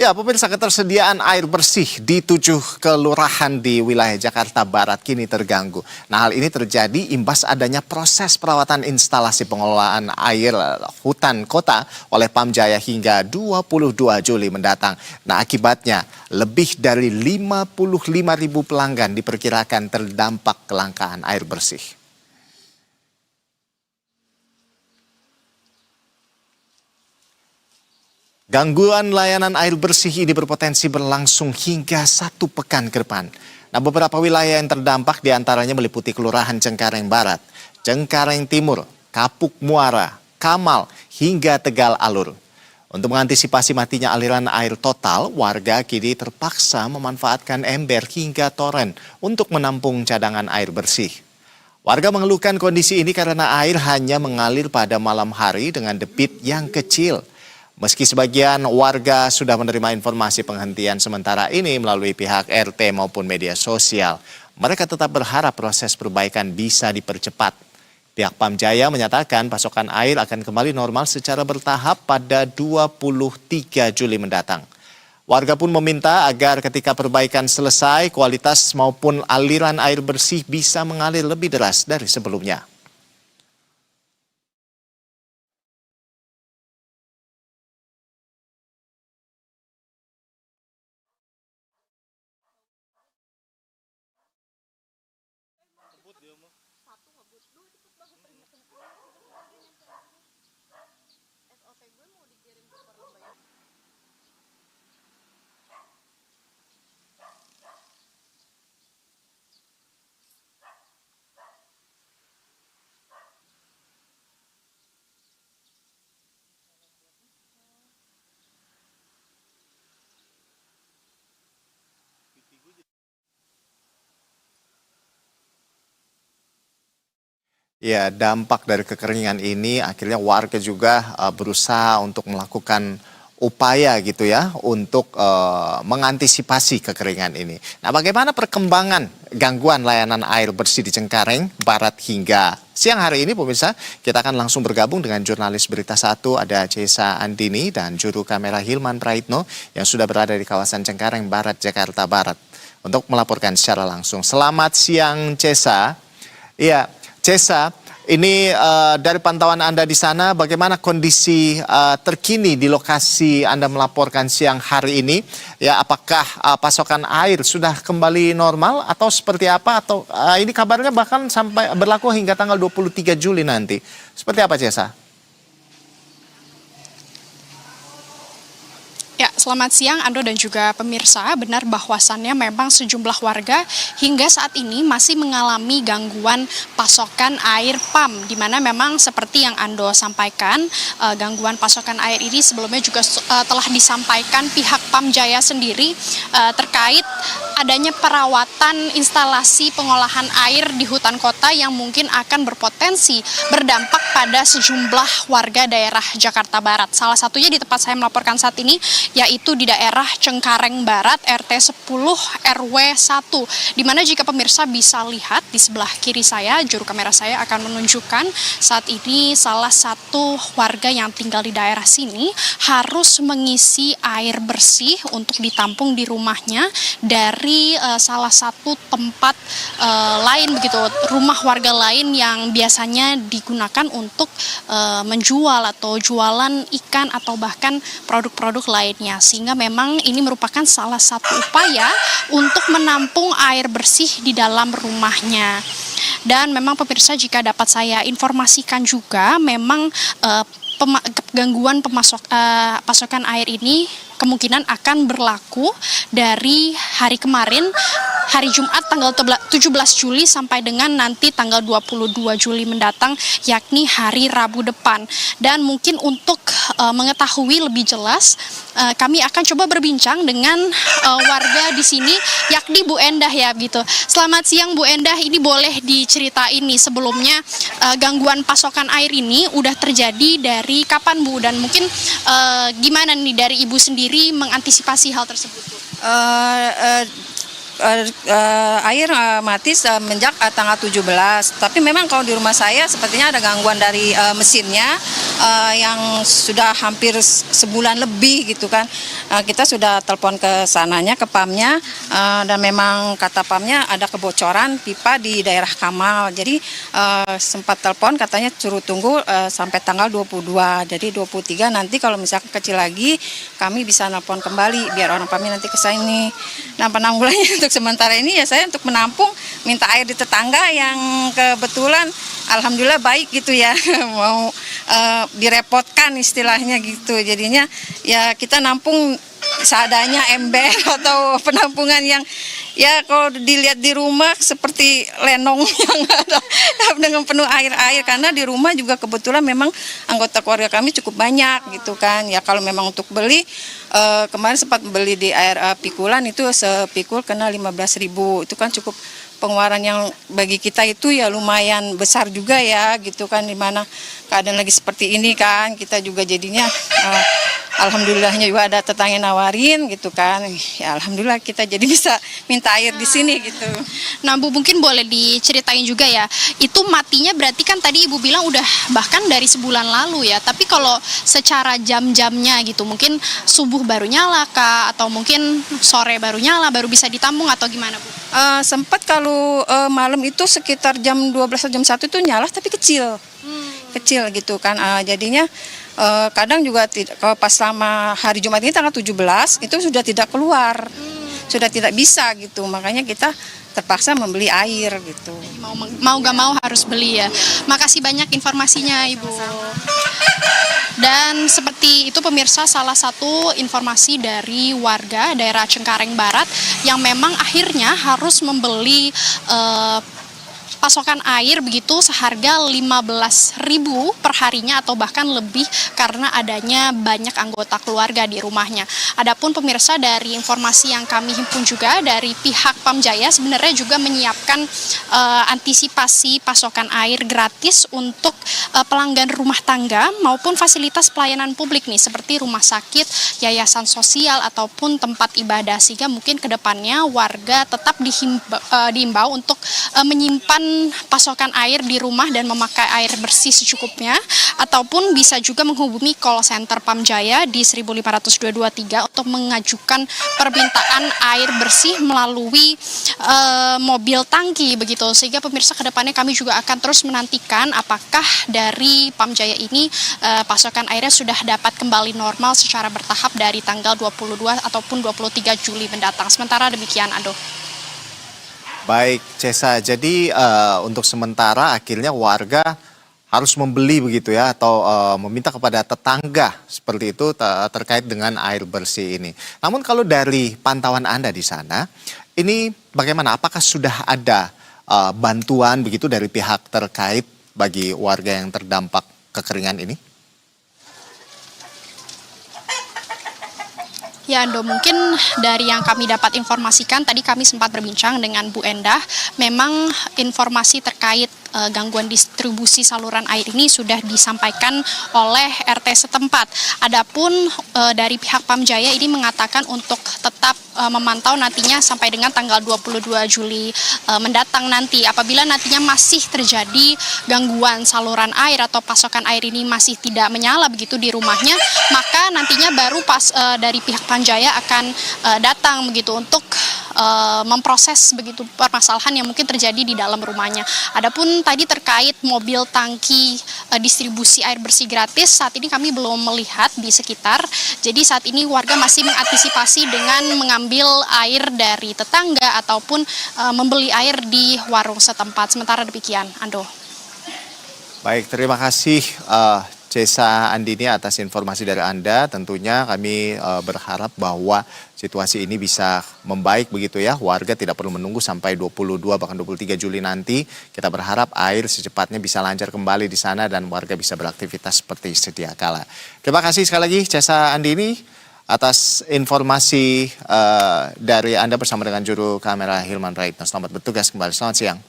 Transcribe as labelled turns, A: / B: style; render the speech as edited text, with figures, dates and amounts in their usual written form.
A: Ya, pemirsa, ketersediaan air bersih di 7 kelurahan di wilayah Jakarta Barat kini terganggu. Nah, hal ini terjadi imbas adanya proses perawatan instalasi pengelolaan air hutan kota oleh Pamjaya hingga 22 Juli mendatang. Nah, akibatnya lebih dari 55.000 pelanggan diperkirakan terdampak kelangkaan air bersih. Gangguan layanan air bersih ini berpotensi berlangsung hingga 1 pekan ke depan. Nah, beberapa wilayah yang terdampak diantaranya meliputi Kelurahan Cengkareng Barat, Cengkareng Timur, Kapuk Muara, Kamal, hingga Tegal Alur. Untuk mengantisipasi matinya aliran air total, warga kini terpaksa memanfaatkan ember hingga toren untuk menampung cadangan air bersih. Warga mengeluhkan kondisi ini karena air hanya mengalir pada malam hari dengan debit yang kecil. Meski sebagian warga sudah menerima informasi penghentian sementara ini melalui pihak RT maupun media sosial, mereka tetap berharap proses perbaikan bisa dipercepat. Pihak Pamjaya menyatakan pasokan air akan kembali normal secara bertahap pada 23 Juli mendatang. Warga pun meminta agar ketika perbaikan selesai, kualitas maupun aliran air bersih bisa mengalir lebih deras dari sebelumnya. Ya, dampak dari kekeringan ini akhirnya warga juga berusaha untuk melakukan upaya gitu ya untuk mengantisipasi kekeringan ini. Nah, bagaimana perkembangan gangguan layanan air bersih di Cengkareng Barat hingga siang hari ini, pemirsa? Kita akan langsung bergabung dengan jurnalis Berita 1, ada Cesa Andini dan juru kamera Hilman Praitno yang sudah berada di kawasan Cengkareng Barat, Jakarta Barat untuk melaporkan secara langsung. Selamat siang, Cesa. Iya, Cesa, ini dari pantauan Anda di sana, bagaimana kondisi terkini di lokasi Anda melaporkan siang hari ini? Ya, apakah pasokan air sudah kembali normal atau seperti apa? Atau ini kabarnya bahkan sampai berlaku hingga tanggal 23 Juli nanti. Seperti apa, Cesa?
B: Ya, selamat siang Ando dan juga pemirsa. Benar bahwasannya memang sejumlah warga hingga saat ini masih mengalami gangguan pasokan air PAM, di mana memang seperti yang Ando sampaikan, gangguan pasokan air ini sebelumnya juga telah disampaikan pihak Pamjaya sendiri terkait adanya perawatan instalasi pengolahan air di hutan kota yang mungkin akan berpotensi berdampak pada sejumlah warga daerah Jakarta Barat. Salah satunya di tempat saya melaporkan saat ini, yaitu di daerah Cengkareng Barat RT 10 RW 1, di mana jika pemirsa bisa lihat di sebelah kiri saya, juru kamera saya akan menunjukkan saat ini salah satu warga yang tinggal di daerah sini harus mengisi air bersih untuk ditampung di rumahnya dari salah satu tempat lain begitu, rumah warga lain yang biasanya digunakan untuk menjual atau jualan ikan atau bahkan produk-produk lainnya, sehingga memang ini merupakan salah satu upaya untuk menampung air bersih di dalam rumahnya. Dan memang pemirsa, jika dapat saya informasikan juga, memang gangguan pasokan air ini kemungkinan akan berlaku dari hari kemarin, hari Jumat tanggal 17 Juli sampai dengan nanti tanggal 22 Juli mendatang, yakni hari Rabu depan. Dan mungkin untuk mengetahui lebih jelas, kami akan coba berbincang dengan warga di sini, yakni Bu Endah ya gitu. Selamat siang Bu Endah, ini boleh diceritain nih sebelumnya gangguan pasokan air ini udah terjadi dari kapan Bu, dan mungkin gimana nih dari Ibu sendiri mengantisipasi hal tersebut Bu?
C: Air mati semenjak tanggal 17. Tapi memang kalau di rumah saya sepertinya ada gangguan dari mesinnya. yang sudah hampir sebulan lebih gitu kan. Kita sudah telepon ke sananya, ke PAM-nya, dan memang kata PAM-nya ada kebocoran pipa di daerah Kamal. Jadi sempat telepon katanya suruh tunggu sampai tanggal 22. Jadi 23 nanti kalau misalkan kecil lagi kami bisa nelpon kembali biar orang PAM-nya nanti ke sini. Nah, penanggulannya untuk sementara ini ya saya untuk menampung, minta air di tetangga yang kebetulan alhamdulillah baik gitu ya. Mau direpotkan istilahnya gitu. Jadinya ya kita nampung seadanya ember atau penampungan yang ya kalau dilihat di rumah seperti lenong yang ada dengan penuh air-air, karena di rumah juga kebetulan memang anggota keluarga kami cukup banyak gitu kan. Ya kalau memang untuk beli kemarin sempat beli di air pikulan itu sepikul kena 15.000. Itu kan cukup pengeluaran yang bagi kita itu ya lumayan besar juga ya gitu kan, dimana keadaan lagi seperti ini kan kita juga jadinya alhamdulillahnya juga ada tetangga nawarin gitu kan, ya alhamdulillah kita jadi bisa minta air di sini gitu.
B: Nah Bu, mungkin boleh diceritain juga ya, itu matinya berarti kan tadi Ibu bilang udah bahkan dari sebulan lalu ya, tapi kalau secara jam-jamnya gitu mungkin subuh baru nyala kah, atau mungkin sore baru nyala baru bisa ditampung atau gimana Bu?
C: Sempat kalau malam itu sekitar jam 12 atau jam 1 itu nyala tapi kecil gitu kan. Jadinya kadang juga kalau pas selama hari Jumat ini tanggal 17 itu sudah tidak keluar, sudah tidak bisa gitu, makanya kita terpaksa membeli air gitu.
B: Mau gak mau harus beli ya. Makasih banyak informasinya Ibu. Dan seperti itu pemirsa, salah satu informasi dari warga daerah Cengkareng Barat yang memang akhirnya harus membeli pasokan air begitu seharga 15.000 per harinya atau bahkan lebih karena adanya banyak anggota keluarga di rumahnya. Adapun pemirsa, dari informasi yang kami himpun juga dari pihak Pamjaya sebenarnya juga menyiapkan antisipasi pasokan air gratis untuk pelanggan rumah tangga maupun fasilitas pelayanan publik nih seperti rumah sakit, yayasan sosial ataupun tempat ibadah, sehingga mungkin kedepannya warga tetap dihimbau untuk menyimpan pasokan air di rumah dan memakai air bersih secukupnya, ataupun bisa juga menghubungi call center Pamjaya di 15223 untuk mengajukan permintaan air bersih melalui mobil tangki begitu. Sehingga pemirsa, kedepannya kami juga akan terus menantikan apakah dari Pamjaya ini pasokan airnya sudah dapat kembali normal secara bertahap dari tanggal 22 ataupun 23 Juli mendatang. Sementara demikian, Ando.
A: Baik, Cesa. Jadi untuk sementara akhirnya warga harus membeli begitu ya, atau meminta kepada tetangga seperti itu terkait dengan air bersih ini. Namun kalau dari pantauan Anda di sana, ini bagaimana? Apakah sudah ada bantuan begitu dari pihak terkait bagi warga yang terdampak kekeringan ini?
B: Ya, Ando, mungkin dari yang kami dapat informasikan, tadi kami sempat berbincang dengan Bu Endah, memang informasi terkait gangguan distribusi saluran air ini sudah disampaikan oleh RT setempat. Adapun dari pihak Pamjaya ini mengatakan untuk tetap memantau nantinya sampai dengan tanggal 22 Juli mendatang nanti. Apabila nantinya masih terjadi gangguan saluran air atau pasokan air ini masih tidak menyala begitu di rumahnya, maka nantinya baru dari pihak Pamjaya akan datang begitu untuk memproses begitu permasalahan yang mungkin terjadi di dalam rumahnya. Adapun tadi terkait mobil tangki distribusi air bersih gratis, saat ini kami belum melihat di sekitar. Jadi saat ini warga masih mengantisipasi dengan mengambil air dari tetangga ataupun membeli air di warung setempat. Sementara demikian, Ando.
A: Baik, terima kasih Cesa Andini atas informasi dari Anda. Tentunya kami berharap bahwa situasi ini bisa membaik begitu ya. Warga tidak perlu menunggu sampai 22 bahkan 23 Juli nanti. Kita berharap air secepatnya bisa lancar kembali di sana dan warga bisa beraktivitas seperti sedia kala. Terima kasih sekali lagi Cesa Andini atas informasi dari Anda bersama dengan juru kamera Hilman Raitno. Selamat bertugas kembali. Selamat siang.